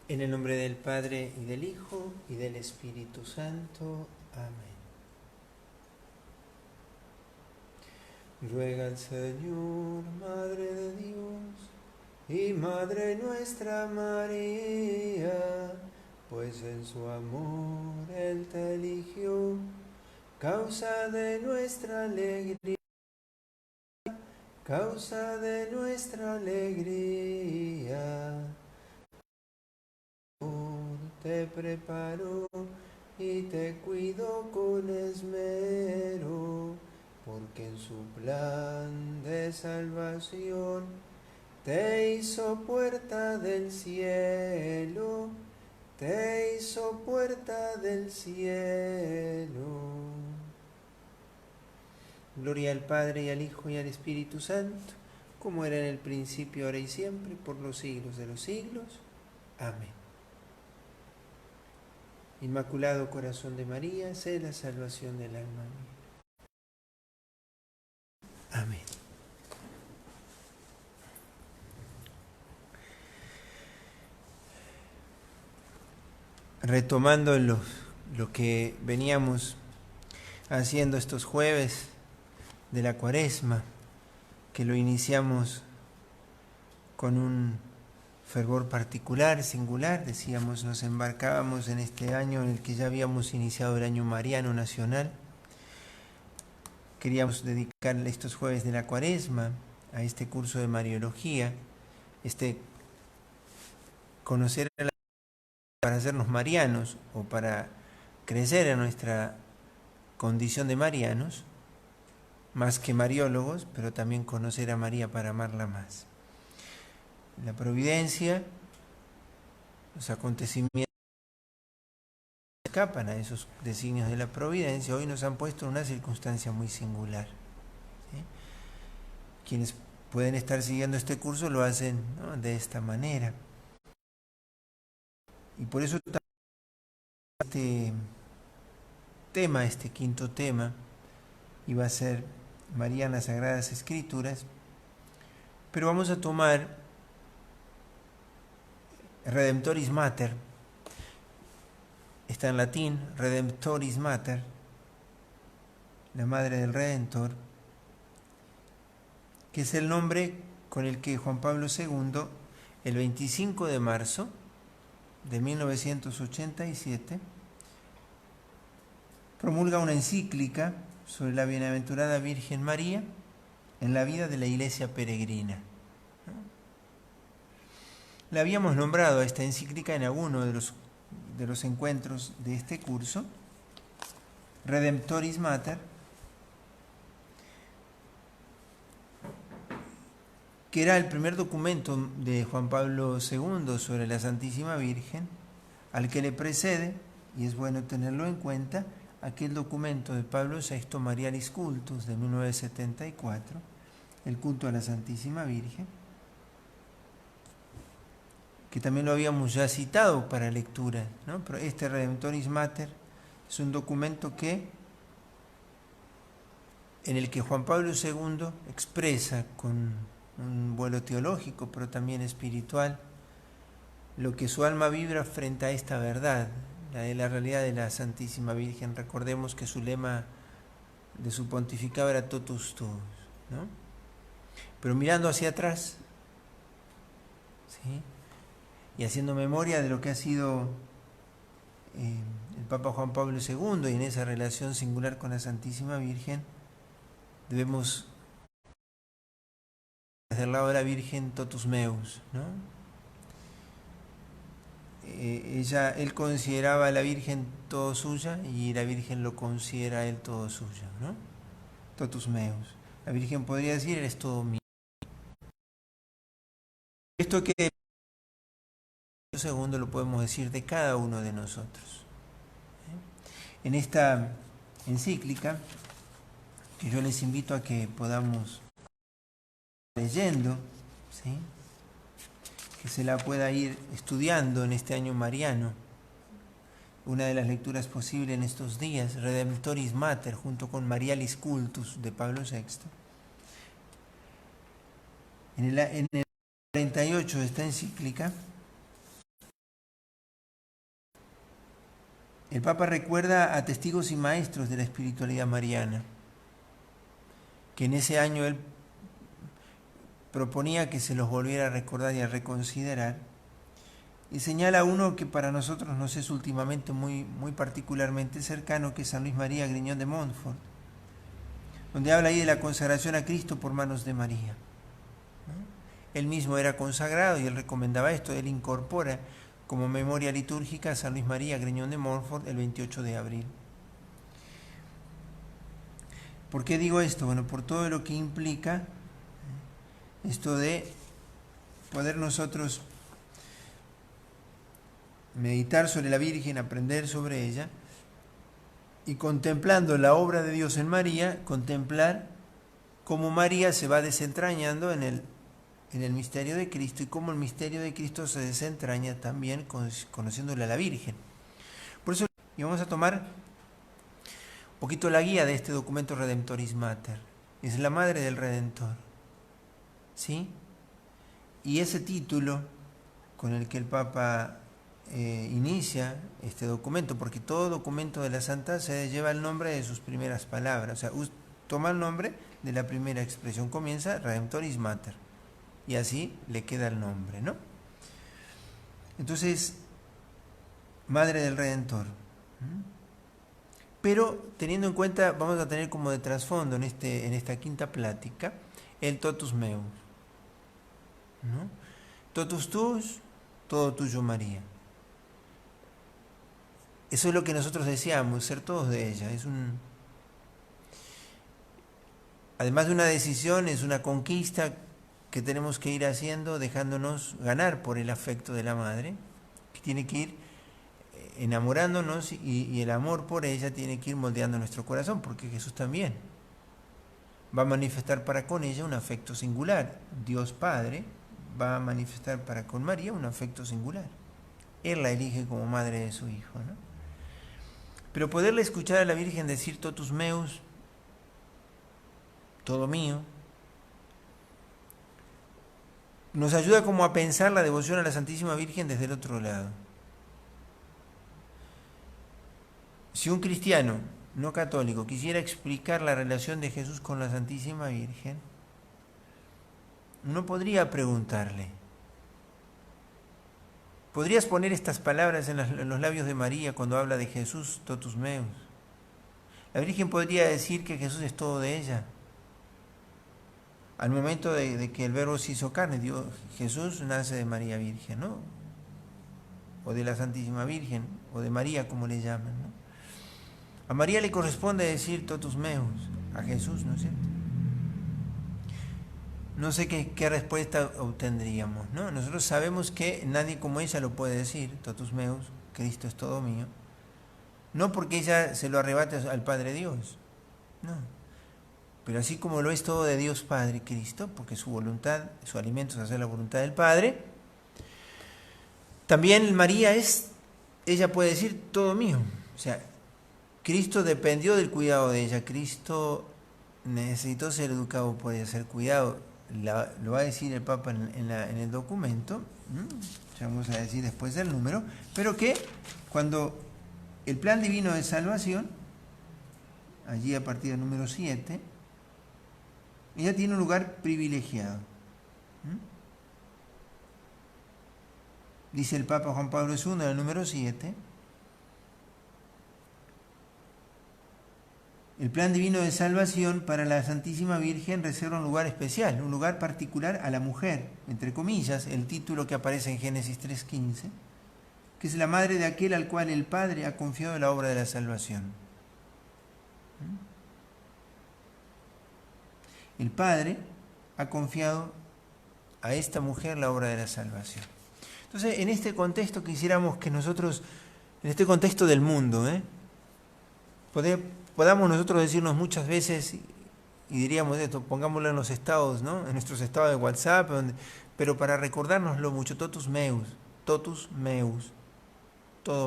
En el nombre del Padre, y del Hijo, y del Espíritu Santo. Amén. Ruega al Señor, Madre de Dios, y Madre nuestra María, pues en su amor Él te eligió, causa de nuestra alegría, causa de nuestra alegría. Te preparó y te cuidó con esmero, porque en su plan de salvación te hizo puerta del cielo, te hizo puerta del cielo. Gloria al Padre, y al Hijo, y al Espíritu Santo, como era en el principio, ahora y siempre, por los siglos de los siglos. Amén. Inmaculado Corazón de María, sé la salvación del alma mía. Amén. Retomando lo que veníamos haciendo estos jueves de la Cuaresma, que lo iniciamos con un fervor particular, singular, decíamos, nos embarcábamos en este año en el que ya habíamos iniciado el año mariano nacional. Queríamos dedicarle estos jueves de la Cuaresma a este curso de Mariología, conocer a la para hacernos marianos o para crecer en nuestra condición de marianos, más que mariólogos, pero también conocer a María para amarla más. La providencia, los acontecimientos escapan a esos designios de la providencia, hoy nos han puesto en una circunstancia muy singular. ¿Sí? Quienes pueden estar siguiendo este curso lo hacen, ¿no?, de esta manera. Y por eso este tema, este quinto tema, iba a ser María en las Sagradas Escrituras, pero vamos a tomar Redemptoris Mater, está en latín, Redemptoris Mater, la Madre del Redentor, que es el nombre con el que Juan Pablo II, el 25 de marzo de 1987, promulga una encíclica sobre la Bienaventurada Virgen María en la vida de la Iglesia peregrina. La habíamos nombrado a esta encíclica en alguno de los encuentros de este curso, Redemptoris Mater, que era el primer documento de Juan Pablo II sobre la Santísima Virgen, al que le precede, y es bueno tenerlo en cuenta, aquel documento de Pablo VI, Marialis Cultus, de 1974, el culto a la Santísima Virgen, que también lo habíamos ya citado para lectura, ¿no? Pero este Redemptoris Mater es un documento en el que Juan Pablo II expresa con un vuelo teológico, pero también espiritual, lo que su alma vibra frente a esta verdad, la de la realidad de la Santísima Virgen. Recordemos que su lema de su pontificado era totus tuus, ¿no? Pero mirando hacia atrás, ¿sí?, y haciendo memoria de lo que ha sido el Papa Juan Pablo II, y en esa relación singular con la Santísima Virgen, debemos desde el lado de la Virgen totus meus, ¿no? Él consideraba a la Virgen todo suya y la Virgen lo considera a él todo suyo, ¿no? Totus meus. La Virgen podría decir, eres todo mío. Esto que segundo lo podemos decir de cada uno de nosotros. En esta encíclica, que yo les invito a que podamos leyendo, ¿sí?, que se la pueda ir estudiando en este año mariano, una de las lecturas posibles en estos días, Redemptoris Mater, junto con Marialis Cultus de Pablo VI. En el 48 de esta encíclica el Papa recuerda a testigos y maestros de la espiritualidad mariana, que en ese año él proponía que se los volviera a recordar y a reconsiderar, y señala uno que para nosotros nos es últimamente muy particularmente cercano, que es San Luis María Grignion de Montfort, donde habla ahí de la consagración a Cristo por manos de María. Él mismo era consagrado y él recomendaba esto. Él incorpora como memoria litúrgica a San Luis María Grignion de Montfort el 28 de abril. ¿Por qué digo esto? Bueno, por todo lo que implica esto de poder nosotros meditar sobre la Virgen, aprender sobre ella, y contemplando la obra de Dios en María, contemplar cómo María se va desentrañando en el misterio de Cristo, y cómo el misterio de Cristo se desentraña también conociéndole a la Virgen. Por eso, y vamos a tomar un poquito la guía de este documento Redemptoris Mater. Es la Madre del Redentor, ¿sí? Y ese título con el que el Papa inicia este documento, porque todo documento de la Santa Sede lleva el nombre de sus primeras palabras, o sea, toma el nombre de la primera expresión, comienza Redemptoris Mater, y así le queda el nombre, ¿no? Entonces, Madre del Redentor. Pero teniendo en cuenta, vamos a tener como de trasfondo en esta quinta plática, el totus meus, ¿no? Totus tuus, todo tuyo María. Eso es lo que nosotros deseamos, ser todos de ella. Además de una decisión, es una conquista que tenemos que ir haciendo, dejándonos ganar por el afecto de la Madre, que tiene que ir enamorándonos, y el amor por ella tiene que ir moldeando nuestro corazón, porque Jesús también va a manifestar para con ella un afecto singular. Dios Padre va a manifestar para con María un afecto singular. Él la elige como madre de su Hijo, ¿no? Pero poderle escuchar a la Virgen decir totus meus, todo mío, nos ayuda como a pensar la devoción a la Santísima Virgen desde el otro lado. Si un cristiano no católico quisiera explicar la relación de Jesús con la Santísima Virgen, uno podría preguntarle: ¿podrías poner estas palabras en los labios de María cuando habla de Jesús, totus meus? La Virgen podría decir que Jesús es todo de ella. Al momento de que el Verbo se hizo carne, Jesús nace de María Virgen, ¿no? O de la Santísima Virgen, o de María, como le llaman, ¿no? A María le corresponde decir totus meus, a Jesús, ¿no es cierto? No sé qué respuesta obtendríamos, ¿no? Nosotros sabemos que nadie como ella lo puede decir, totus meus, Cristo es todo mío. No porque ella se lo arrebate al Padre Dios, no. Pero así como lo es todo de Dios Padre Cristo, porque su voluntad, su alimento es hacer la voluntad del Padre, también María ella puede decir todo mío. O sea, Cristo dependió del cuidado de ella, Cristo necesitó ser educado por ella, ser cuidado. Lo va a decir el Papa en el documento, ya vamos a decir después del número, pero que cuando el plan divino de salvación, allí a partir del número 7, ella tiene un lugar privilegiado. Dice el Papa Juan Pablo II en el número 7, el plan divino de salvación para la Santísima Virgen reserva un lugar especial, un lugar particular a la mujer, entre comillas, el título que aparece en Génesis 3:15, que es la madre de aquel al cual el Padre ha confiado la obra de la salvación. El Padre ha confiado a esta mujer la obra de la salvación. Entonces, en este contexto quisiéramos que nosotros, en este contexto del mundo, podamos nosotros decirnos muchas veces, y diríamos esto, pongámoslo en los estados, ¿no? En nuestros estados de WhatsApp, pero para recordárnoslo mucho, totus meus, todo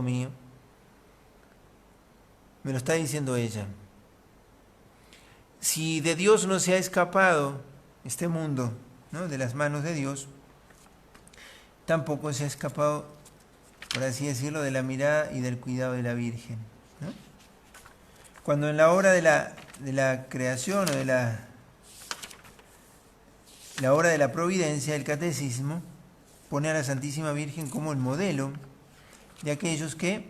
mío. Me lo está diciendo ella. Si de Dios no se ha escapado este mundo, ¿no?, de las manos de Dios, tampoco se ha escapado por así decirlo, de la mirada y del cuidado de la Virgen, ¿no? Cuando en la obra de la creación o de la obra de la providencia, el catecismo pone a la Santísima Virgen como el modelo de aquellos que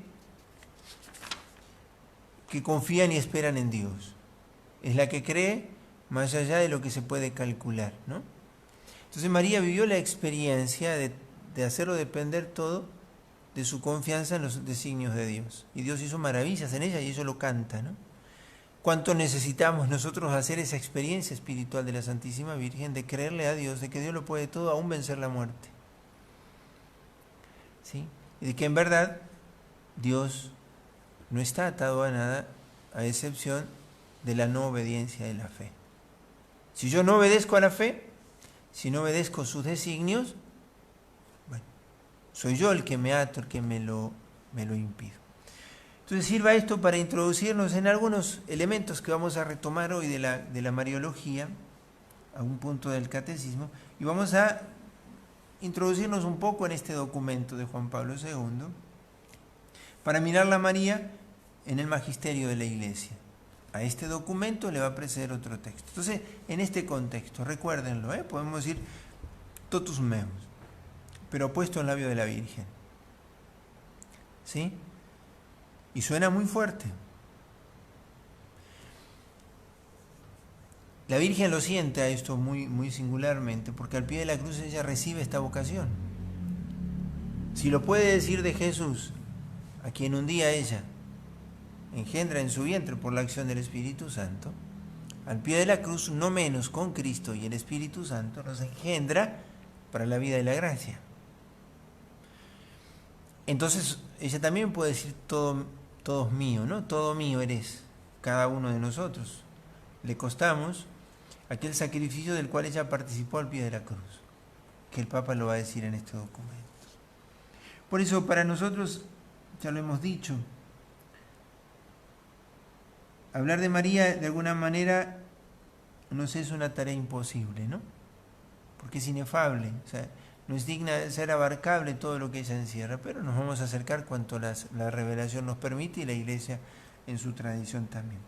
confían y esperan en Dios. Es la que cree más allá de lo que se puede calcular, ¿no? Entonces María vivió la experiencia de hacerlo depender todo de su confianza en los designios de Dios. Y Dios hizo maravillas en ella y eso lo canta, ¿no? ¿Cuánto necesitamos nosotros hacer esa experiencia espiritual de la Santísima Virgen, de creerle a Dios, de que Dios lo puede todo, aún vencer la muerte? ¿Sí? Y de que en verdad Dios no está atado a nada, a excepción de la no obediencia de la fe. Si yo no obedezco a la fe, si no obedezco sus designios, bueno, soy yo el que me ato, el que me lo impido. Entonces sirva esto para introducirnos en algunos elementos que vamos a retomar hoy de la Mariología, a un punto del catecismo, y vamos a introducirnos un poco en este documento de Juan Pablo II, para mirar la María en el magisterio de la Iglesia. A este documento le va a preceder otro texto. Entonces, en este contexto, recuérdenlo, podemos decir totus meus, pero puesto en labio de la Virgen. ¿Sí? Y suena muy fuerte. La Virgen lo siente a esto muy, muy singularmente, porque al pie de la cruz ella recibe esta vocación. Si lo puede decir de Jesús, a quien un día ella engendra en su vientre por la acción del Espíritu Santo, al pie de la cruz, no menos con Cristo y el Espíritu Santo, nos engendra para la vida y la gracia. Entonces, ella también puede decir todo mío, ¿no? Todo mío eres, cada uno de nosotros. Le costamos aquel sacrificio del cual ella participó al pie de la cruz, que el Papa lo va a decir en este documento. Por eso, para nosotros, ya lo hemos dicho, hablar de María de alguna manera nos es una tarea imposible, ¿no? Porque es inefable, o sea, no es digna de ser abarcable todo lo que ella encierra, pero nos vamos a acercar cuanto la revelación nos permite y la Iglesia en su tradición también.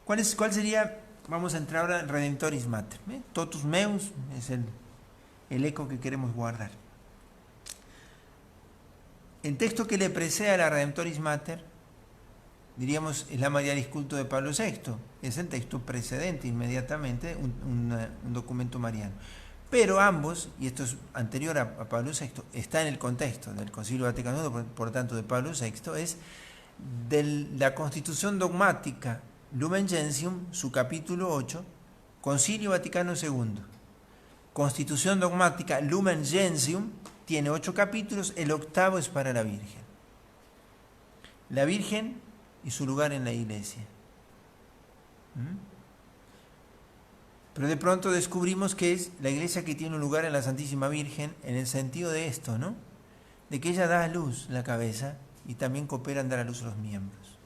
¿Cuál sería? Vamos a entrar ahora en Redemptoris Mater. Totus meus es el eco que queremos guardar. El texto que le precede a la Redemptoris Mater, diríamos, es la Marialis Culto de Pablo VI. Es el texto precedente inmediatamente, un documento mariano. Pero ambos, y esto es anterior a Pablo VI, está en el contexto del Concilio Vaticano II, por tanto de Pablo VI, es de la Constitución Dogmática Lumen Gentium, su capítulo 8, Concilio Vaticano II. Constitución Dogmática Lumen Gentium tiene 8 capítulos, el octavo es para la Virgen. La Virgen y su lugar en la Iglesia. Pero de pronto descubrimos que es la Iglesia que tiene un lugar en la Santísima Virgen en el sentido de esto, ¿no? De que ella da a luz la cabeza y también coopera en dar a luz los miembros.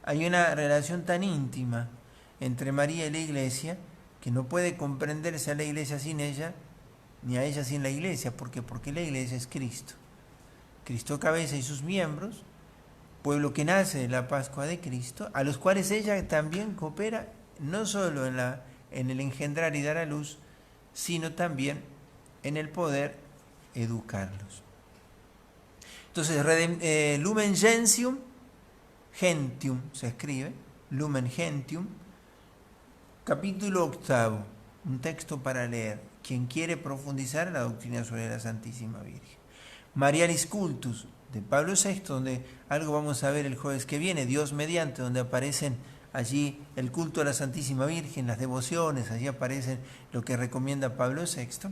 Hay una relación tan íntima entre María y la Iglesia que no puede comprenderse a la Iglesia sin ella, ni a ella sin la Iglesia. ¿Por qué? Porque la Iglesia es Cristo. Cristo cabeza y sus miembros, pueblo que nace de la Pascua de Cristo, a los cuales ella también coopera, no solo en el engendrar y dar a luz, sino también en el poder educarlos. Entonces, Lumen Gentium se escribe, Lumen Gentium, capítulo 8, un texto para leer, quien quiere profundizar en la doctrina sobre la Santísima Virgen. Marialis Cultus, de Pablo VI, donde algo vamos a ver el jueves que viene, Dios mediante, donde aparecen allí el culto a la Santísima Virgen, las devociones, allí aparecen lo que recomienda Pablo VI,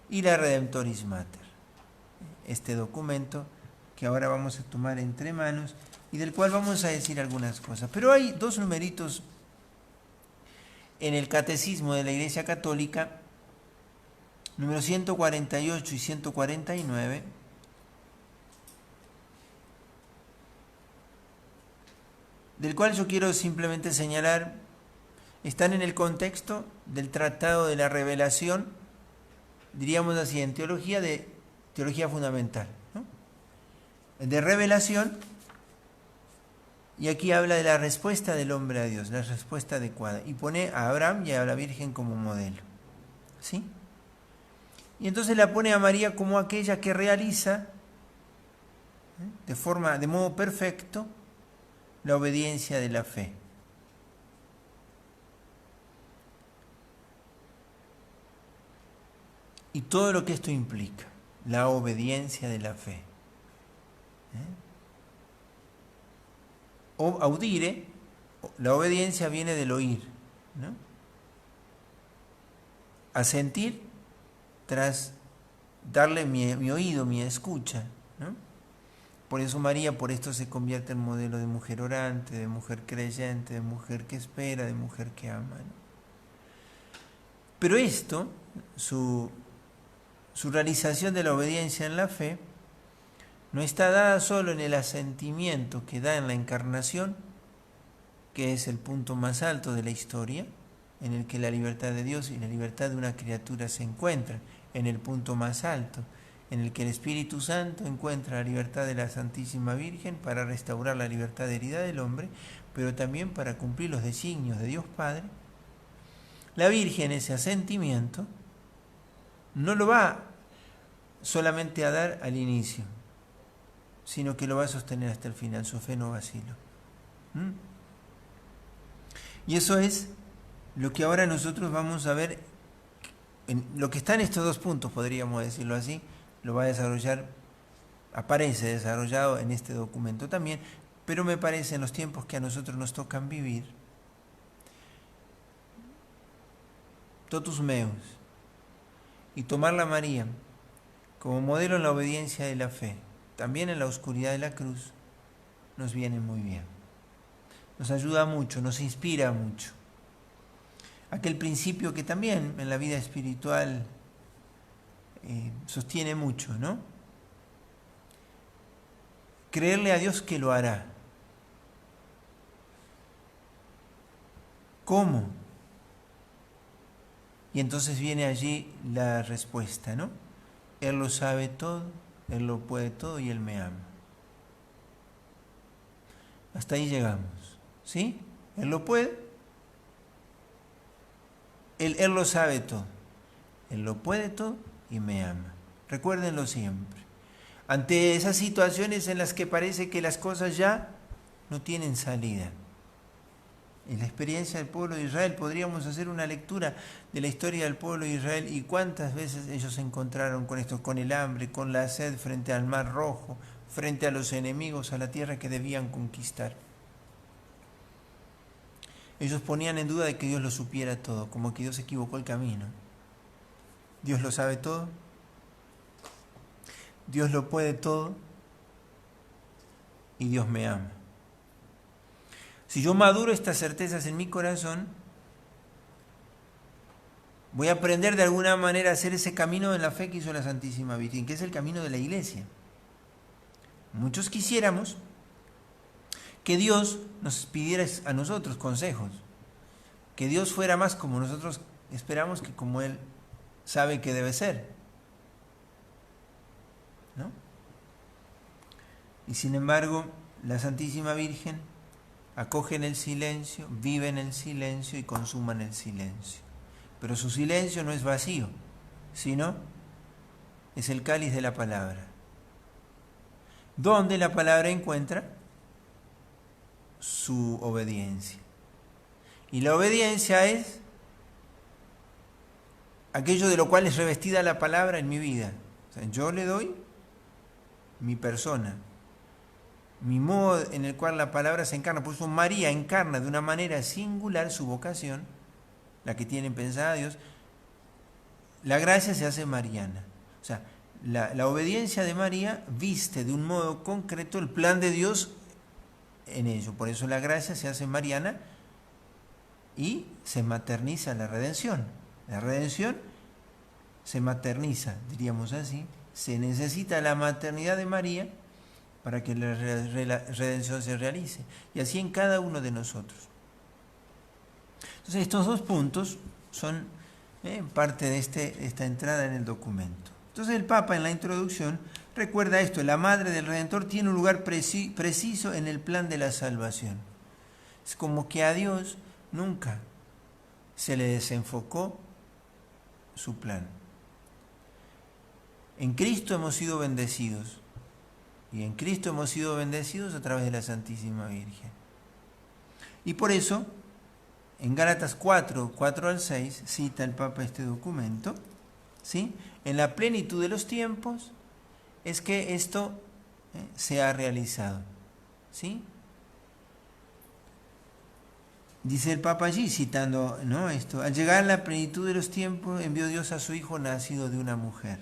y la Redemptoris Mater, este documento que ahora vamos a tomar entre manos y del cual vamos a decir algunas cosas. Pero hay 2 numeritos en el Catecismo de la Iglesia Católica, número 148 y 149, del cual yo quiero simplemente señalar, están en el contexto del Tratado de la Revelación, diríamos así, en teología fundamental, ¿no? de revelación, y aquí habla de la respuesta del hombre a Dios, la respuesta adecuada, y pone a Abraham y a la Virgen como modelo. ¿Sí? Y entonces la pone a María como aquella que realiza de modo perfecto la obediencia de la fe. Y todo lo que esto implica, la obediencia de la fe. O audire, la obediencia viene del oír, ¿no? Asentir tras darle mi oído, mi escucha, ¿no? Por eso María, por esto se convierte en modelo de mujer orante, de mujer creyente, de mujer que espera, de mujer que ama, ¿no? Pero esto, su realización de la obediencia en la fe, no está dada solo en el asentimiento que da en la encarnación, que es el punto más alto de la historia, en el que la libertad de Dios y la libertad de una criatura se encuentran, en el punto más alto, en el que el Espíritu Santo encuentra la libertad de la Santísima Virgen para restaurar la libertad herida del hombre, pero también para cumplir los designios de Dios Padre. La Virgen, ese asentimiento, no lo va solamente a dar al inicio, sino que lo va a sostener hasta el final. Su fe no vacila. Y eso es lo que ahora nosotros vamos a ver, lo que está en estos dos puntos, podríamos decirlo así, lo va a desarrollar, aparece desarrollado en este documento también, pero me parece en los tiempos que a nosotros nos tocan vivir, totus meus, y tomarla a María como modelo en la obediencia de la fe, también en la oscuridad de la cruz, nos viene muy bien. Nos ayuda mucho, nos inspira mucho. Aquel principio que también en la vida espiritual sostiene mucho, ¿no? Creerle a Dios que lo hará. ¿Cómo? Y entonces viene allí la respuesta, ¿no? Él lo sabe todo, Él lo puede todo y Él me ama. Hasta ahí llegamos, ¿sí? Él lo puede, Él lo sabe todo, Él lo puede todo y me ama. Recuérdenlo siempre. Ante esas situaciones en las que parece que las cosas ya no tienen salida. En la experiencia del pueblo de Israel podríamos hacer una lectura de la historia del pueblo de Israel y cuántas veces ellos se encontraron con esto, con el hambre, con la sed frente al Mar Rojo, frente a los enemigos, a la tierra que debían conquistar. Ellos ponían en duda de que Dios lo supiera todo, como que Dios equivocó el camino. Dios lo sabe todo, Dios lo puede todo y Dios me ama. Si yo maduro estas certezas en mi corazón, voy a aprender de alguna manera a hacer ese camino de la fe que hizo la Santísima Virgen, que es el camino de la Iglesia. Muchos quisiéramos que Dios nos pidiera a nosotros consejos, que Dios fuera más como nosotros esperamos que como Él sabe que debe ser, ¿no? Y sin embargo, la Santísima Virgen acoge en el silencio, vive en el silencio y consuma en el silencio. Pero su silencio no es vacío, sino es el cáliz de la palabra, donde la palabra encuentra su obediencia. Y la obediencia es aquello de lo cual es revestida la palabra en mi vida. O sea, yo le doy mi persona, mi modo en el cual la palabra se encarna. Por eso María encarna de una manera singular su vocación, la que tiene pensada Dios. La gracia se hace mariana. O sea, la obediencia de María viste de un modo concreto el plan de Dios en ello. Por eso la gracia se hace mariana y se materniza la redención. La redención se materniza, diríamos así. Se necesita la maternidad de María para que la redención se realice. Y así en cada uno de nosotros. Entonces estos dos puntos son parte de esta entrada en el documento. Entonces el Papa en la introducción Recuerda esto, la madre del Redentor tiene un lugar preciso en el plan de la salvación. Es como que a Dios nunca se le desenfocó su plan. En Cristo hemos sido bendecidos. Y en Cristo hemos sido bendecidos a través de la Santísima Virgen. Y por eso, en Gálatas 4, 4 al 6, cita el Papa este documento, ¿sí? En la plenitud de los tiempos es que esto se ha realizado, ¿sí? Dice el Papa allí, citando, ¿no?, esto: al llegar a la plenitud de los tiempos, envió Dios a su Hijo nacido de una mujer.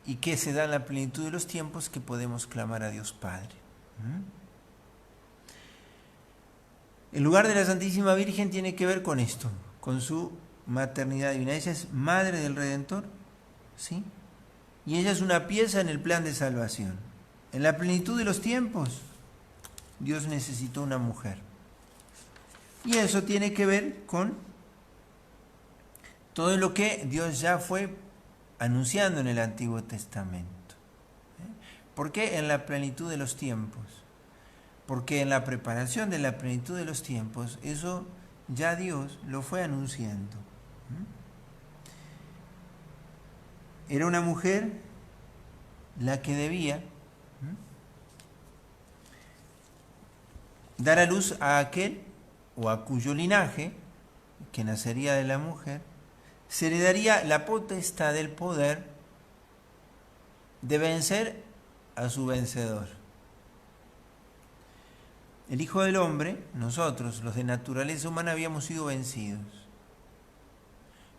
¿Y qué se da en la plenitud de los tiempos? Que podemos clamar a Dios Padre. El lugar de la Santísima Virgen tiene que ver con esto, con su maternidad divina. Ella es madre del Redentor, ¿sí? Y ella es una pieza en el plan de salvación. En la plenitud de los tiempos, Dios necesitó una mujer. Y eso tiene que ver con todo lo que Dios ya fue anunciando en el Antiguo Testamento. ¿Por qué en la plenitud de los tiempos? Porque en la preparación de la plenitud de los tiempos, eso ya Dios lo fue anunciando. Era una mujer la que debía dar a luz a aquel o a cuyo linaje, que nacería de la mujer, se le daría la potestad del poder de vencer a su vencedor. El Hijo del Hombre, nosotros, los de naturaleza humana, habíamos sido vencidos.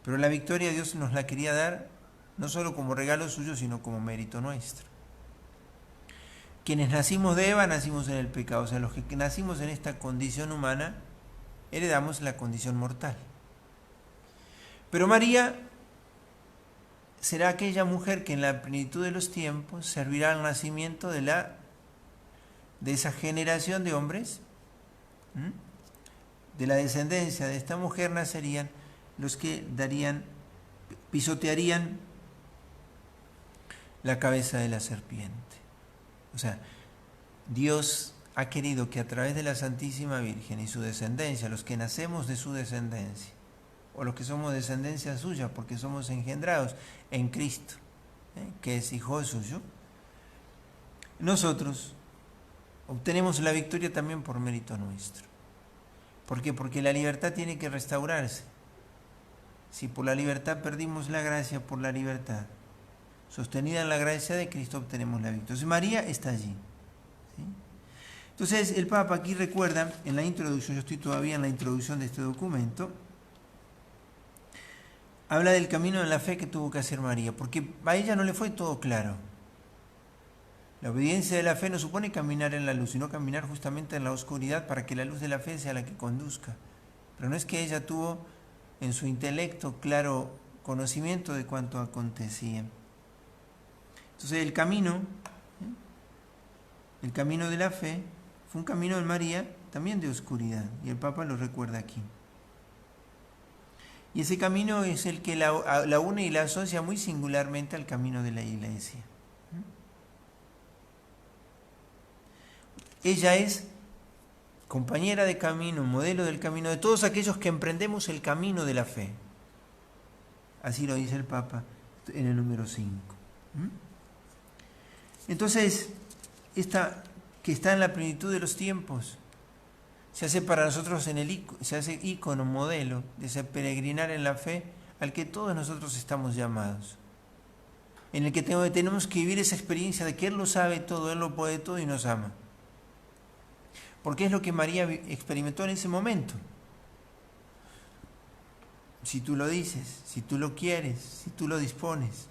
Pero la victoria Dios nos la quería dar no solo como regalo suyo, sino como mérito nuestro. Quienes nacimos de Eva, nacimos en el pecado. O sea, los que nacimos en esta condición humana, heredamos la condición mortal. Pero María será aquella mujer que en la plenitud de los tiempos servirá al nacimiento de esa generación de hombres. De la descendencia de esta mujer nacerían los que pisotearían la cabeza de la serpiente. O sea, Dios ha querido que a través de la Santísima Virgen y su descendencia, los que nacemos de su descendencia, o los que somos descendencia suya, porque somos engendrados en Cristo, que es Hijo suyo, nosotros obtenemos la victoria también por mérito nuestro. ¿Por qué? Porque la libertad tiene que restaurarse. Si por la libertad perdimos la gracia, por la libertad sostenida en la gracia de Cristo obtenemos la victoria. Entonces María está allí, ¿sí? Entonces el Papa aquí recuerda en la introducción, yo estoy todavía en la introducción de este documento, habla del camino en la fe que tuvo que hacer María, porque a ella no le fue todo claro. La obediencia de la fe no supone caminar en la luz, sino caminar justamente en la oscuridad para que la luz de la fe sea la que conduzca. Pero no es que ella tuvo en su intelecto claro conocimiento de cuanto acontecía. Entonces el camino de la fe fue un camino en María también de oscuridad, y el Papa lo recuerda aquí. Y ese camino es el que la une y la asocia muy singularmente al camino de la Iglesia. Ella es compañera de camino, modelo del camino de todos aquellos que emprendemos el camino de la fe. Así lo dice el Papa en el número 5. Entonces, esta que está en la plenitud de los tiempos, se hace para nosotros se hace ícono, modelo de ese peregrinar en la fe al que todos nosotros estamos llamados. En el que tenemos que vivir esa experiencia de que Él lo sabe todo, Él lo puede todo y nos ama. Porque es lo que María experimentó en ese momento. Si tú lo dices, si tú lo quieres, si tú lo dispones,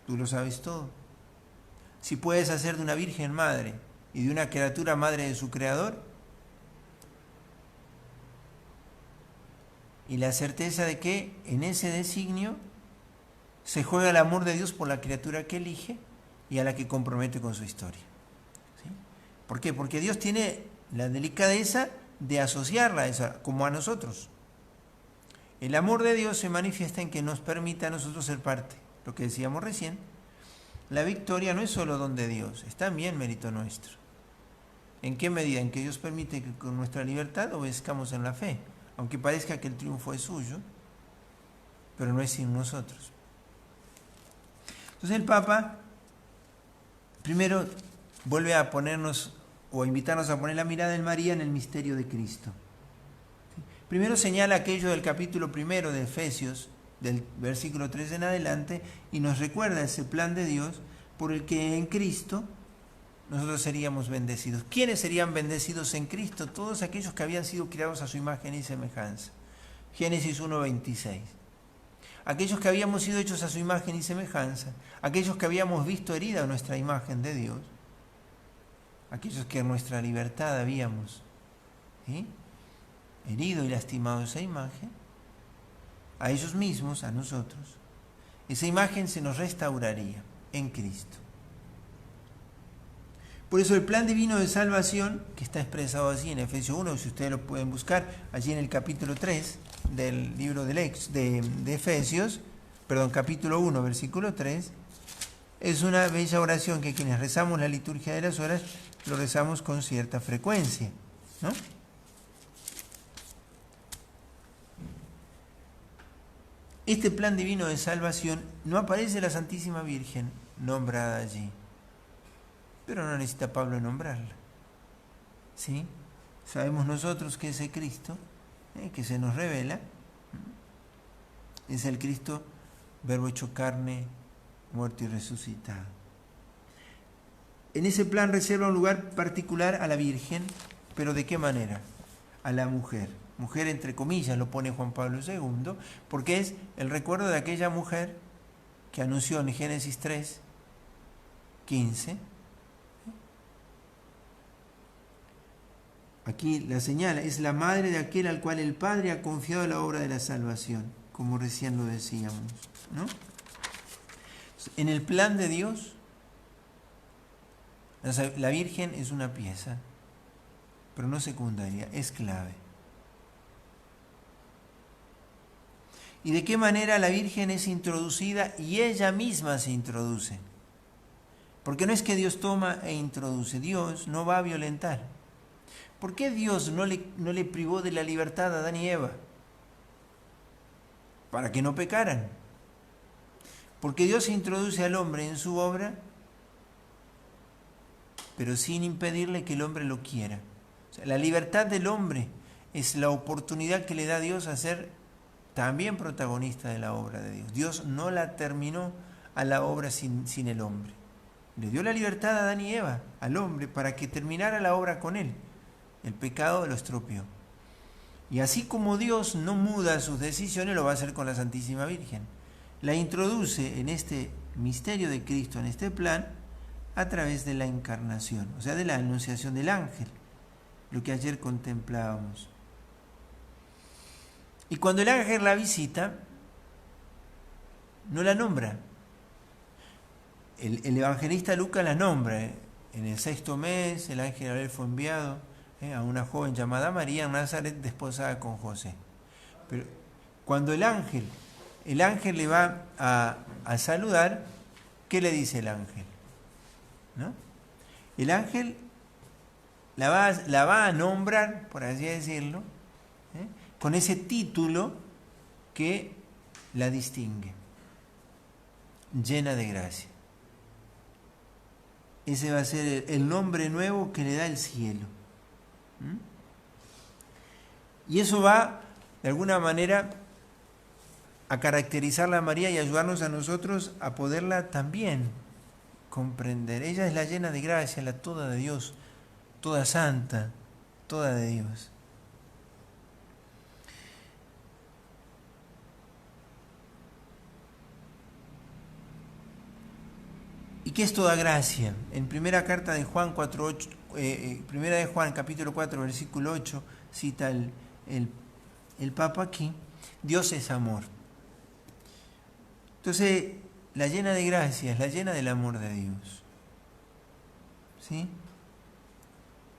tú lo sabes todo. Si puedes hacer de una virgen madre y de una criatura madre de su creador, y la certeza de que en ese designio se juega el amor de Dios por la criatura que elige y a la que compromete con su historia. ¿Sí? ¿Por qué? Porque Dios tiene la delicadeza de asociarla a esa, como a nosotros. El amor de Dios se manifiesta en que nos permite a nosotros ser parte lo que decíamos recién, la victoria no es solo don de Dios, es también mérito nuestro. ¿En qué medida? En que Dios permite que con nuestra libertad obedezcamos en la fe, aunque parezca que el triunfo es suyo, pero no es sin nosotros. Entonces el Papa primero vuelve a ponernos o a invitarnos a poner la mirada en María en el misterio de Cristo. Primero señala aquello del capítulo 1 de Efesios, del versículo 3 en adelante, y nos recuerda ese plan de Dios por el que en Cristo nosotros seríamos bendecidos. ¿Quiénes serían bendecidos en Cristo? Todos aquellos que habían sido creados a su imagen y semejanza. Génesis 1:26. Aquellos que habíamos sido hechos a su imagen y semejanza, aquellos que habíamos visto herida nuestra imagen de Dios, aquellos que en nuestra libertad habíamos herido y lastimado esa imagen, a ellos mismos, a nosotros, esa imagen se nos restauraría en Cristo. Por eso el plan divino de salvación, que está expresado así en Efesios 1, si ustedes lo pueden buscar, allí en el capítulo 3 del libro de Efesios, capítulo 1, versículo 3, es una bella oración que quienes rezamos la liturgia de las horas, lo rezamos con cierta frecuencia, ¿no? Este plan divino de salvación no aparece la Santísima Virgen nombrada allí, pero no necesita Pablo nombrarla. ¿Sí? Sabemos nosotros que ese Cristo, que se nos revela, es el Cristo, verbo hecho carne, muerto y resucitado. En ese plan reserva un lugar particular a la Virgen, pero ¿de qué manera? A la mujer. Mujer entre comillas lo pone Juan Pablo II, porque es el recuerdo de aquella mujer que anunció en Génesis 3:15. Aquí la señala, es la madre de aquel al cual el Padre ha confiado la obra de la salvación, como recién lo decíamos, ¿no? En el plan de Dios, la Virgen es una pieza, pero no secundaria, es clave. ¿Y de qué manera la Virgen es introducida y ella misma se introduce? Porque no es que Dios toma e introduce, Dios no va a violentar. ¿Por qué Dios no le privó de la libertad a Adán y Eva? Para que no pecaran. Porque Dios introduce al hombre en su obra, pero sin impedirle que el hombre lo quiera. O sea, la libertad del hombre es la oportunidad que le da Dios a ser también protagonista de la obra de Dios. Dios no la terminó a la obra sin el hombre. Le dio la libertad a Adán y Eva, al hombre, para que terminara la obra con él. El pecado lo estropeó. Y así como Dios no muda sus decisiones, lo va a hacer con la Santísima Virgen. La introduce en este misterio de Cristo, en este plan, a través de la encarnación, o sea, de la anunciación del ángel, lo que ayer contemplábamos. Y cuando el ángel la visita, no la nombra. El evangelista Lucas la nombra. En el 6º mes, el ángel Gabriel fue enviado a una joven llamada María en Nazaret, desposada con José. Pero cuando el ángel le va a saludar, ¿qué le dice el ángel? ¿No? El ángel la va a nombrar, por así decirlo, con ese título que la distingue, llena de gracia. Ese va a ser el nombre nuevo que le da el cielo. Y eso va, de alguna manera, a caracterizarla a María y ayudarnos a nosotros a poderla también comprender. Ella es la llena de gracia, la toda de Dios, toda santa, toda de Dios. ¿Y qué es toda gracia? En primera carta de Juan 4:8, primera de Juan capítulo 4 versículo 8, cita el Papa aquí, Dios es amor. Entonces, la llena de gracia es la llena del amor de Dios, ¿sí?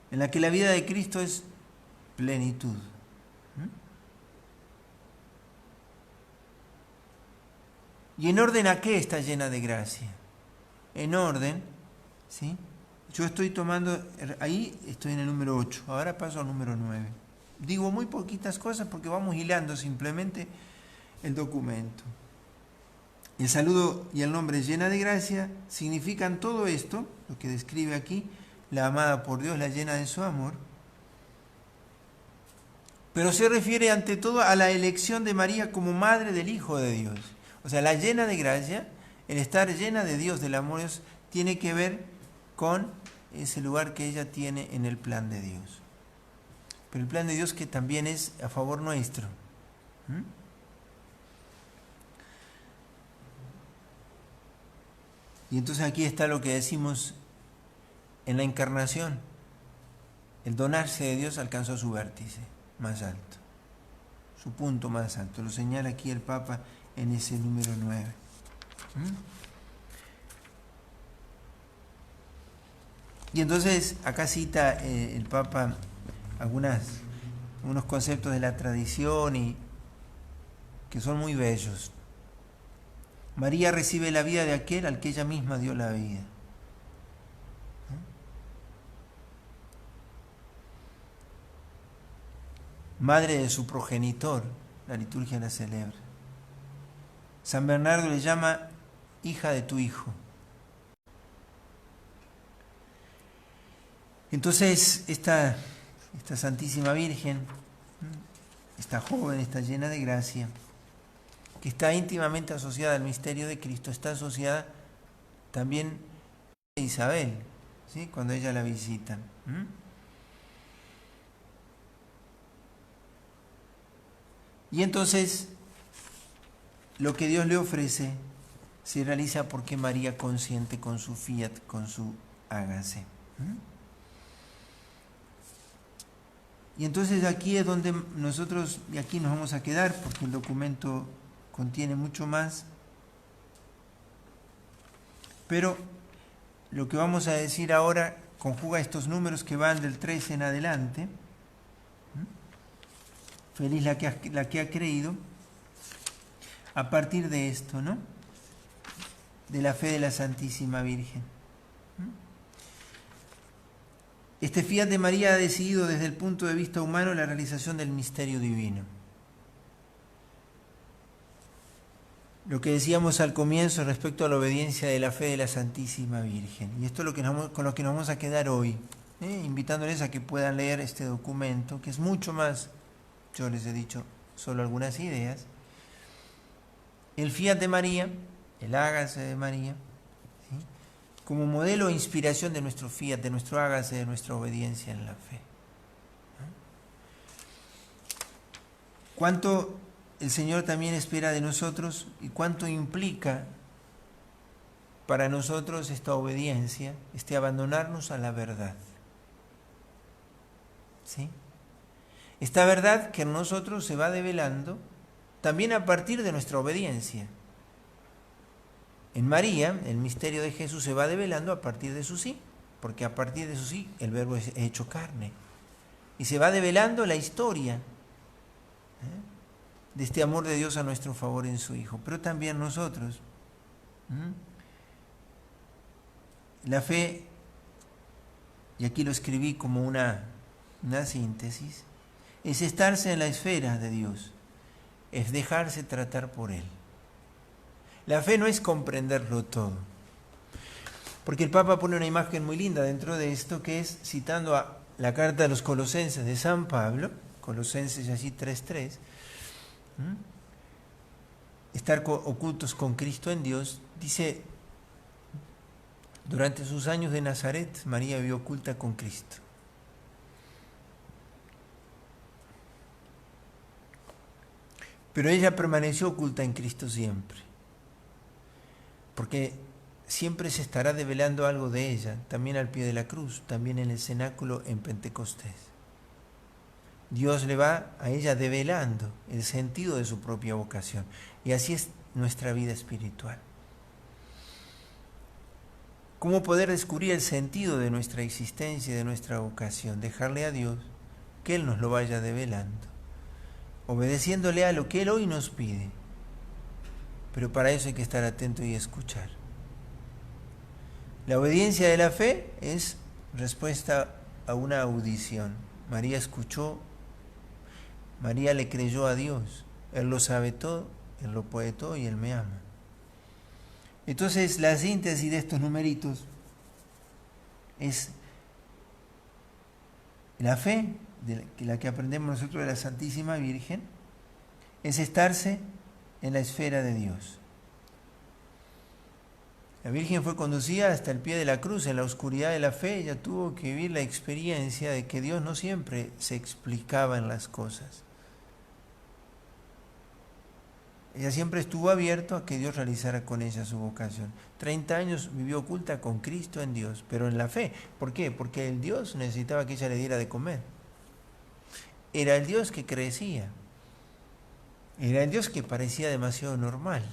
En la que la vida de Cristo es plenitud. ¿Y en orden a qué está llena de gracia? En orden, ¿sí? Yo estoy tomando, ahí estoy en el número 8, ahora paso al número 9. Digo muy poquitas cosas porque vamos hilando simplemente el documento. El saludo y el nombre llena de gracia significan todo esto, lo que describe aquí, la amada por Dios, la llena de su amor. Pero se refiere ante todo a la elección de María como madre del Hijo de Dios. O sea, la llena de gracia, el estar llena de Dios, del amor de Dios, tiene que ver con ese lugar que ella tiene en el plan de Dios. Pero el plan de Dios que también es a favor nuestro. Y entonces aquí está lo que decimos en la encarnación. El donarse de Dios alcanzó su vértice más alto, su punto más alto. Lo señala aquí el Papa en ese número 9. Y entonces acá cita el Papa unos conceptos de la tradición y que son muy bellos. María recibe la vida de aquel al que ella misma dio la vida. Madre de su progenitor, la liturgia la celebra. San Bernardo le llama hija de tu hijo. Entonces, esta Santísima Virgen, esta joven, está llena de gracia, que está íntimamente asociada al misterio de Cristo, está asociada también a Isabel, ¿sí? Cuando ella la visita. Y entonces, lo que Dios le ofrece se realiza porque María consiente con su fiat, con su hágase. Y entonces aquí es donde nosotros, y aquí nos vamos a quedar, porque el documento contiene mucho más. Pero lo que vamos a decir ahora conjuga estos números que van del 13 en adelante. Feliz la que ha creído. A partir de esto, ¿no? De la fe de la Santísima Virgen. Este fiat de María ha decidido desde el punto de vista humano la realización del misterio divino. Lo que decíamos al comienzo respecto a la obediencia de la fe de la Santísima Virgen. Y esto es con lo que nos vamos a quedar hoy, invitándoles a que puedan leer este documento, que es mucho más, yo les he dicho solo algunas ideas. El fiat de María, el hágase de María, ¿sí? Como modelo e inspiración de nuestro fiat, de nuestro hágase, de nuestra obediencia en la fe. Cuánto el Señor también espera de nosotros y cuánto implica para nosotros esta obediencia, este abandonarnos a la verdad. ¿Sí? Esta verdad que en nosotros se va develando también a partir de nuestra obediencia. En María, el misterio de Jesús se va develando a partir de su sí, porque a partir de su sí el Verbo es hecho carne. Y se va develando la historia de este amor de Dios a nuestro favor en su Hijo, pero también nosotros. La fe, y aquí lo escribí como una síntesis, es estarse en la esfera de Dios, es dejarse tratar por Él. La fe no es comprenderlo todo, porque el Papa pone una imagen muy linda dentro de esto, que es citando a la carta de los Colosenses de San Pablo, Colosenses así 3:3, estar ocultos con Cristo en Dios. Dice, durante sus años de Nazaret, María vivió oculta con Cristo. Pero ella permaneció oculta en Cristo siempre, porque siempre se estará develando algo de ella, también al pie de la cruz, también en el cenáculo en Pentecostés. Dios le va a ella develando el sentido de su propia vocación. Y así es nuestra vida espiritual. ¿Cómo poder descubrir el sentido de nuestra existencia y de nuestra vocación? Dejarle a Dios que Él nos lo vaya develando, obedeciéndole a lo que Él hoy nos pide. pero para eso hay que estar atento y escuchar. La obediencia de la fe es respuesta a una audición. María escuchó, María le creyó a Dios. Él lo sabe todo, Él lo puede todo y Él me ama. Entonces la síntesis de estos numeritos es la fe, la que aprendemos nosotros de la Santísima Virgen, es estarse en la esfera de Dios. La Virgen fue conducida hasta el pie de la cruz, en la oscuridad de la fe. Ella tuvo que vivir la experiencia de que Dios no siempre se explicaba en las cosas. Ella siempre estuvo abierta a que Dios realizara con ella su vocación. 30 años vivió oculta con Cristo en Dios, pero en la fe. ¿Por qué? Porque el Dios necesitaba que ella le diera de comer. Era el Dios que crecía. Era el Dios que parecía demasiado normal.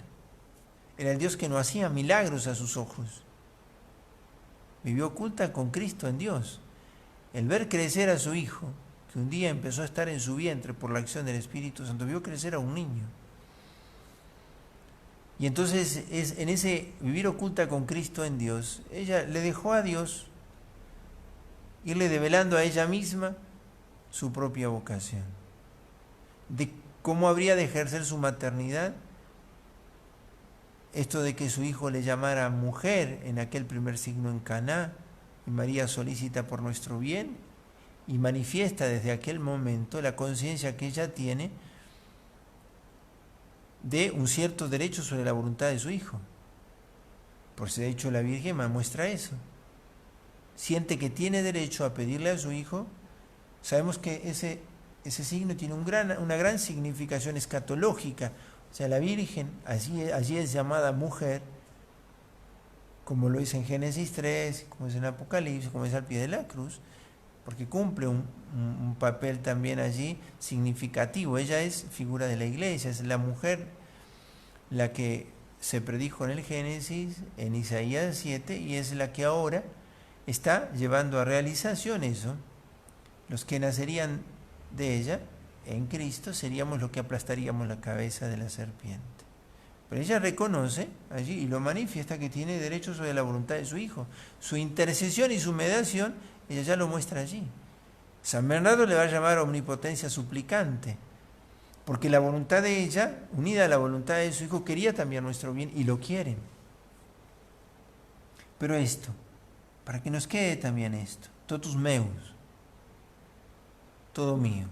Era el Dios que no hacía milagros a sus ojos. Vivió oculta con Cristo en Dios. El ver crecer a su hijo, que un día empezó a estar en su vientre por la acción del Espíritu Santo, vio crecer a un niño. Y entonces en ese vivir oculta con Cristo en Dios, ella le dejó a Dios irle develando a ella misma su propia vocación. De cómo habría de ejercer su maternidad, esto de que su hijo le llamara mujer en aquel primer signo en Caná, y María solicita por nuestro bien, y manifiesta desde aquel momento la conciencia que ella tiene de un cierto derecho sobre la voluntad de su hijo. Por ese hecho la Virgen muestra eso. Siente que tiene derecho a pedirle a su hijo. Sabemos que ese signo tiene una gran significación escatológica. O sea, la Virgen allí es llamada mujer, como lo dice en Génesis 3, como es en Apocalipsis, como es al pie de la cruz, porque cumple un papel también allí significativo. Ella es figura de la Iglesia, es la mujer la que se predijo en el Génesis, en Isaías 7, y es la que ahora está llevando a realización eso. Los que nacerían de ella en Cristo seríamos los que aplastaríamos la cabeza de la serpiente. Pero ella reconoce allí y lo manifiesta que tiene derecho sobre la voluntad de su Hijo. Su intercesión y su mediación, ella ya lo muestra allí. San Bernardo le va a llamar omnipotencia suplicante, porque la voluntad de ella, unida a la voluntad de su Hijo, quería también nuestro bien y lo quiere. Pero esto, para que nos quede también esto, totus meus, todo mío.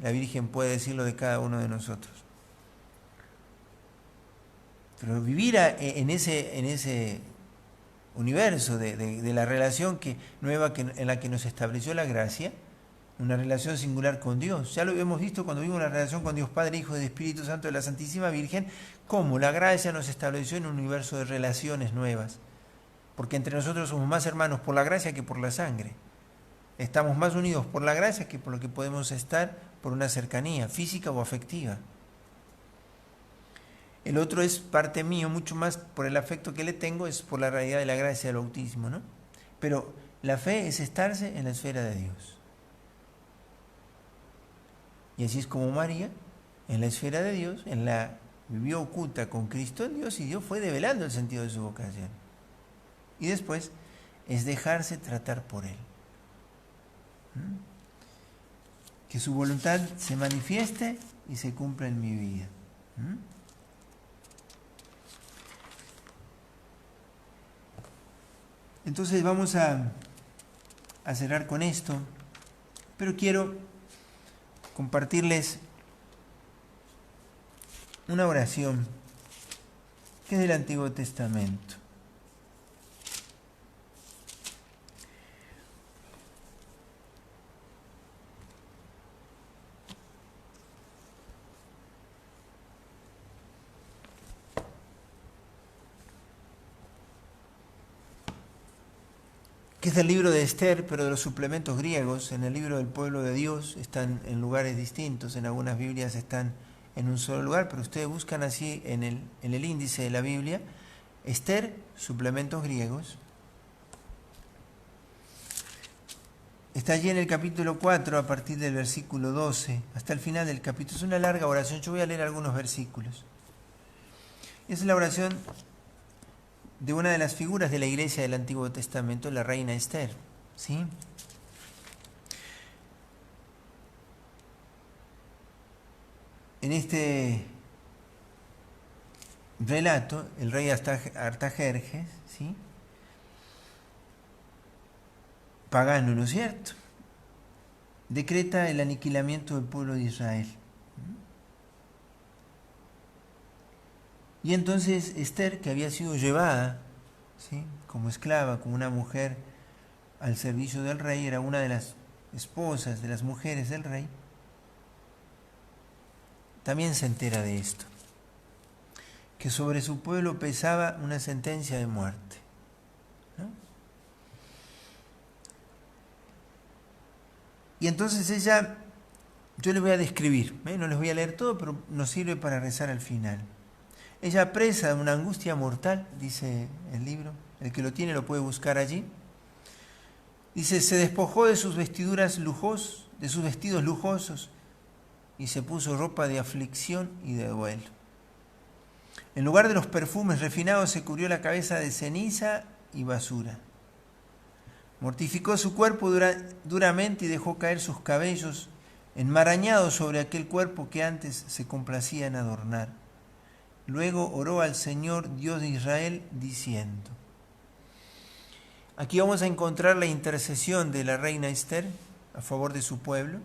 La Virgen puede decirlo de cada uno de nosotros. Pero vivir en ese universo de la relación nueva en la que nos estableció la gracia, una relación singular con Dios. Ya lo hemos visto cuando vimos la relación con Dios Padre, Hijo y Espíritu Santo de la Santísima Virgen, cómo la gracia nos estableció en un universo de relaciones nuevas. Porque entre nosotros somos más hermanos por la gracia que por la sangre. Estamos más unidos por la gracia que por lo que podemos estar por una cercanía física o afectiva. El otro es parte mío, mucho más por el afecto que le tengo, es por la realidad de la gracia del bautismo, ¿no? Pero la fe es estarse en la esfera de Dios. Y así es como María, en la esfera de Dios, vivió oculta con Cristo en Dios, y Dios fue develando el sentido de su vocación. Y después es dejarse tratar por Él. Que su voluntad se manifieste y se cumpla en mi vida. Entonces vamos a cerrar con esto, pero quiero compartirles una oración que es del Antiguo Testamento. Que es del libro de Esther, pero de los suplementos griegos. En el libro del pueblo de Dios están en lugares distintos, en algunas Biblias están en un solo lugar, pero ustedes buscan así en el índice de la Biblia, Esther, suplementos griegos. Está allí en el capítulo 4, a partir del versículo 12, hasta el final del capítulo. Es una larga oración, yo voy a leer algunos versículos. Es la oración de una de las figuras de la iglesia del Antiguo Testamento, la reina Esther, ¿sí? En este relato, el rey Artajerjes, ¿sí?, pagano, ¿no es cierto?, decreta el aniquilamiento del pueblo de Israel. Y entonces Esther, que había sido llevada, ¿sí?, como esclava, como una mujer al servicio del rey, era una de las esposas, de las mujeres del rey, también se entera de esto, que sobre su pueblo pesaba una sentencia de muerte, ¿no? Y entonces ella, yo les voy a describir, no les voy a leer todo, pero nos sirve para rezar al final. Ella, presa de una angustia mortal, dice el libro, el que lo tiene lo puede buscar allí, dice, se despojó de sus vestiduras lujosas, de sus vestidos lujosos, y se puso ropa de aflicción y de duelo. En lugar de los perfumes refinados, se cubrió la cabeza de ceniza y basura. Mortificó su cuerpo duramente y dejó caer sus cabellos enmarañados sobre aquel cuerpo que antes se complacía en adornar. Luego oró al Señor Dios de Israel diciendo. Aquí vamos a encontrar la intercesión de la reina Esther a favor de su pueblo.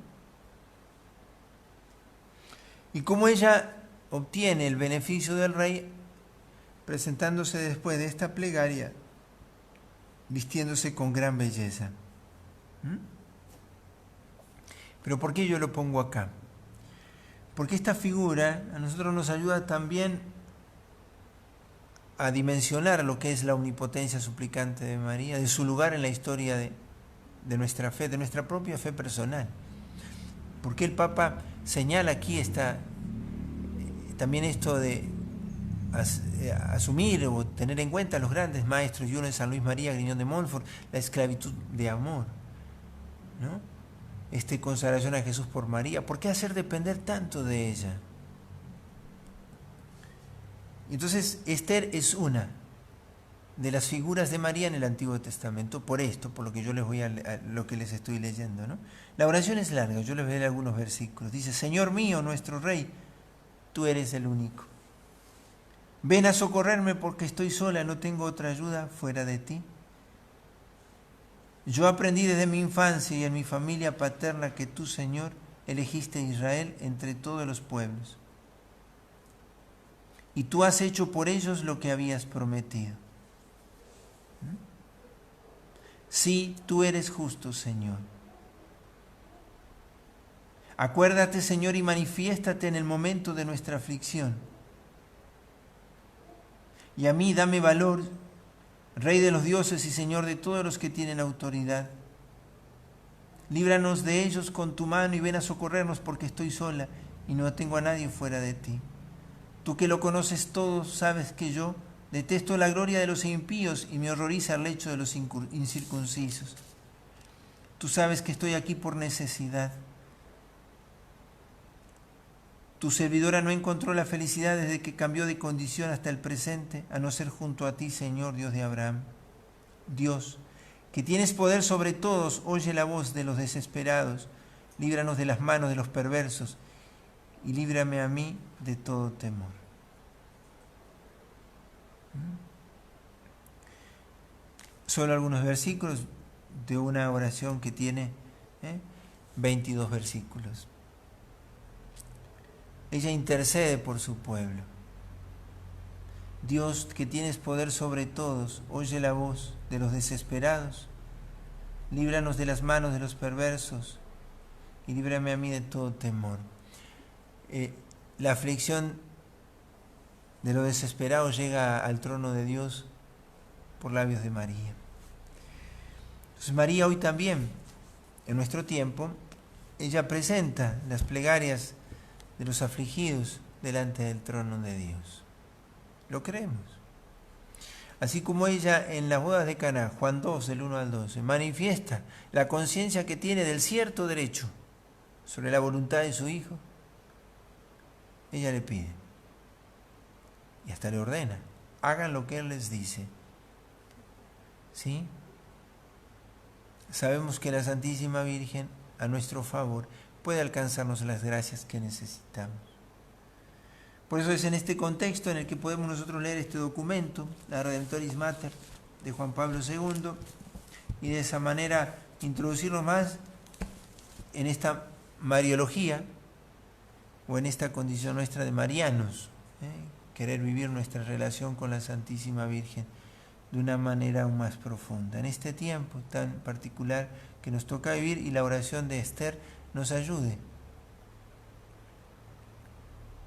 Y cómo ella obtiene el beneficio del rey presentándose después de esta plegaria, vistiéndose con gran belleza. Pero ¿por qué yo lo pongo acá? Porque esta figura a nosotros nos ayuda también a dimensionar lo que es la omnipotencia suplicante de María, de su lugar en la historia de nuestra fe, de nuestra propia fe personal. Porque el Papa señala aquí también esto de asumir o tener en cuenta a los grandes maestros, y uno es San Luis María Griñón de Montfort, la esclavitud de amor, ¿no? Consagración a Jesús por María. ¿Por qué hacer depender tanto de ella? Entonces, Esther es una de las figuras de María en el Antiguo Testamento, por lo que yo les voy lo que les estoy leyendo, ¿no? La oración es larga, yo les voy a leer algunos versículos. Dice, Señor mío, nuestro Rey, tú eres el único. Ven a socorrerme porque estoy sola, no tengo otra ayuda fuera de ti. Yo aprendí desde mi infancia y en mi familia paterna que tú, Señor, elegiste a Israel entre todos los pueblos. Y tú has hecho por ellos lo que habías prometido. Sí, tú eres justo, Señor. Acuérdate, Señor, y manifiéstate en el momento de nuestra aflicción. Y a mí dame valor, Rey de los dioses y Señor de todos los que tienen autoridad. Líbranos de ellos con tu mano y ven a socorrernos porque estoy sola y no tengo a nadie fuera de ti. Tú que lo conoces todo, sabes que yo detesto la gloria de los impíos y me horroriza el lecho de los incircuncisos. Tú sabes que estoy aquí por necesidad. Tu servidora no encontró la felicidad desde que cambió de condición hasta el presente, a no ser junto a ti, Señor, Dios de Abraham. Dios, que tienes poder sobre todos, oye la voz de los desesperados, líbranos de las manos de los perversos y líbrame a mí de todo temor. Solo algunos versículos de una oración que tiene 22 versículos. Ella intercede por su pueblo. Dios, que tienes poder sobre todos, oye la voz de los desesperados, líbranos de las manos de los perversos y líbrame a mí de todo temor. La aflicción de los desesperados llega al trono de Dios por labios de María. Entonces María hoy también, en nuestro tiempo, ella presenta las plegarias de los afligidos delante del trono de Dios. Lo creemos. Así como ella en las bodas de Caná, Juan 2, del 1 al 12, manifiesta la conciencia que tiene del cierto derecho sobre la voluntad de su Hijo, ella le pide. Y hasta le ordena, hagan lo que Él les dice. ¿Sí? Sabemos que la Santísima Virgen, a nuestro favor, puede alcanzarnos las gracias que necesitamos. Por eso es en este contexto en el que podemos nosotros leer este documento, la Redemptoris Mater de Juan Pablo II, y de esa manera introducirnos más en esta mariología, o en esta condición nuestra de marianos, querer vivir nuestra relación con la Santísima Virgen de una manera aún más profunda. En este tiempo tan particular que nos toca vivir, y la oración de Esther nos ayude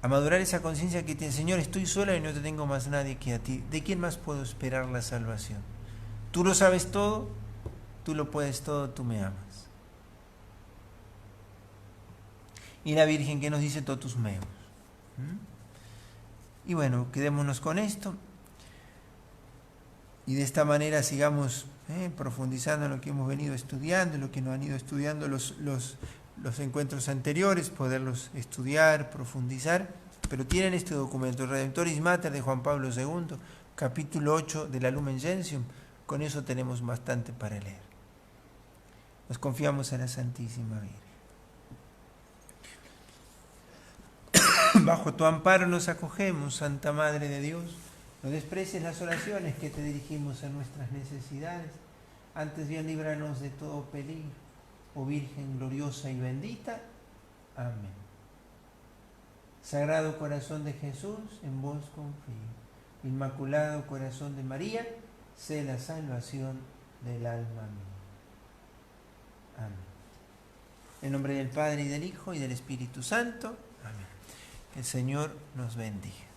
a madurar esa conciencia que tiene: Señor, estoy sola y no te tengo más nadie que a ti. ¿De quién más puedo esperar la salvación? Tú lo sabes todo, tú lo puedes todo, tú me amas. Y la Virgen que nos dice: totus meus. Y bueno, quedémonos con esto. Y de esta manera sigamos profundizando en lo que hemos venido estudiando, en lo que nos han ido estudiando los encuentros anteriores, poderlos estudiar, profundizar. Pero tienen este documento, Redemptoris Mater de Juan Pablo II, capítulo 8 de la Lumen Gentium. Con eso tenemos bastante para leer. Nos confiamos en la Santísima Virgen. Bajo tu amparo nos acogemos, Santa Madre de Dios. No desprecies las oraciones que te dirigimos en nuestras necesidades. Antes bien, líbranos de todo peligro. Oh Virgen gloriosa y bendita. Amén. Sagrado Corazón de Jesús, en vos confío. Inmaculado Corazón de María, sé la salvación del alma mía. Amén. En nombre del Padre, y del Hijo, y del Espíritu Santo. Amén. Que el Señor nos bendiga.